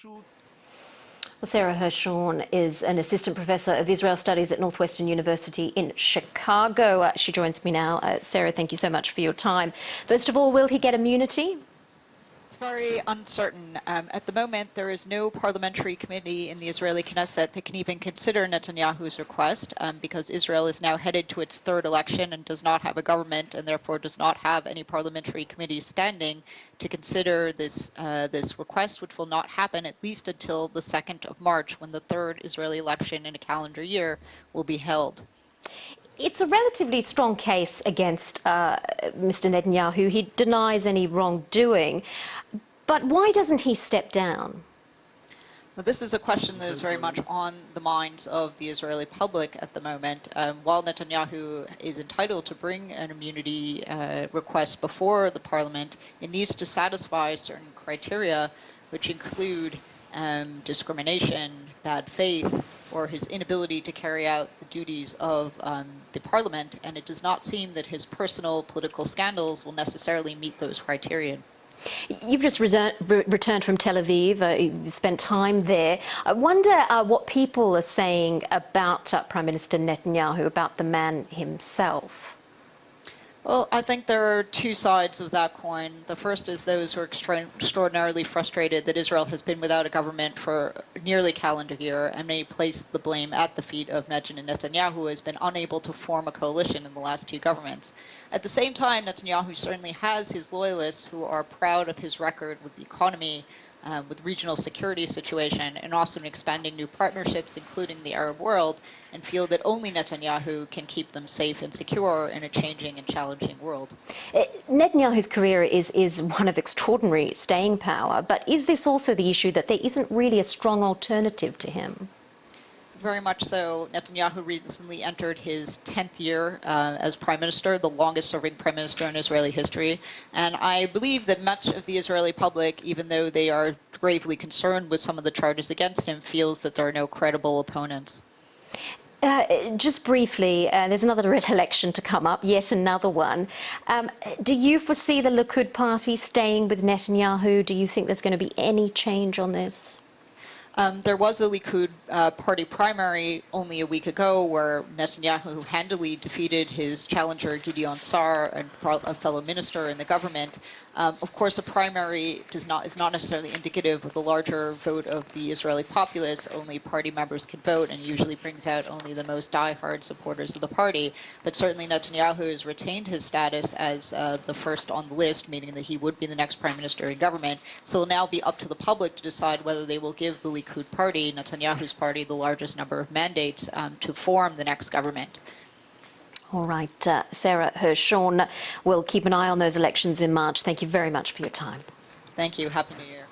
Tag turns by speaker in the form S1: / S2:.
S1: Well, Sara Hirschhorn is an assistant professor of Israel Studies at Northwestern University in Chicago. She joins me now. Sara, thank you so much for your time. First of all, will he get immunity?
S2: It's very uncertain. At the moment, there is no parliamentary committee in the Israeli Knesset that can even consider Netanyahu's request because Israel is now headed to its third election and does not have a government and therefore does not have any parliamentary committees standing to consider this request, which will not happen at least until the 2nd of March, when the third Israeli election in a calendar year will be held.
S1: It's a relatively strong case against Mr. Netanyahu. He denies any wrongdoing. But why doesn't he step down?
S2: Well, this is a question that is very much on the minds of the Israeli public at the moment. While Netanyahu is entitled to bring an immunity request before the parliament, it needs to satisfy certain criteria, which include discrimination, bad faith, or his inability to carry out the duties of the parliament, and it does not seem that his personal political scandals will necessarily meet those criteria.
S1: You've just returned from Tel Aviv. You've spent time there. I wonder what people are saying about Prime Minister Netanyahu, about the man himself.
S2: Well, I think there are two sides of that coin. The first is those who are extraordinarily frustrated that Israel has been without a government for nearly a calendar year, and may place the blame at the feet of Netanyahu, who has been unable to form a coalition in the last two governments. At the same time, Netanyahu certainly has his loyalists who are proud of his record with the economy, with regional security situation, and also in expanding new partnerships, including the Arab world, and feel that only Netanyahu can keep them safe and secure in a changing and challenging world.
S1: Netanyahu's career is one of extraordinary staying power, but is this also the issue that there isn't really a strong alternative to him?
S2: Very much so. Netanyahu recently entered his 10th year as prime minister, the longest serving prime minister in Israeli history. And I believe that much of the Israeli public, even though they are gravely concerned with some of the charges against him, feels that there are no credible opponents.
S1: Just briefly, there's another election to come up, yet another one. Do you foresee the Likud party staying with Netanyahu? Do you think there's going to be any change on this?
S2: There was a Likud party primary only a week ago where Netanyahu handily defeated his challenger Gideon Sara, a fellow minister in the government. Of course, a primary is not necessarily indicative of the larger vote of the Israeli populace. Only party members can vote, and usually brings out only the most diehard supporters of the party. But certainly Netanyahu has retained his status as the first on the list, meaning that he would be the next prime minister in government. So it'll now be up to the public to decide whether they will give the Likud party, Netanyahu's party, the largest number of mandates to form the next government.
S1: All right, Sara Hirschhorn, we'll keep an eye on those elections in March. Thank you very much for your time.
S2: Thank you. Happy New Year.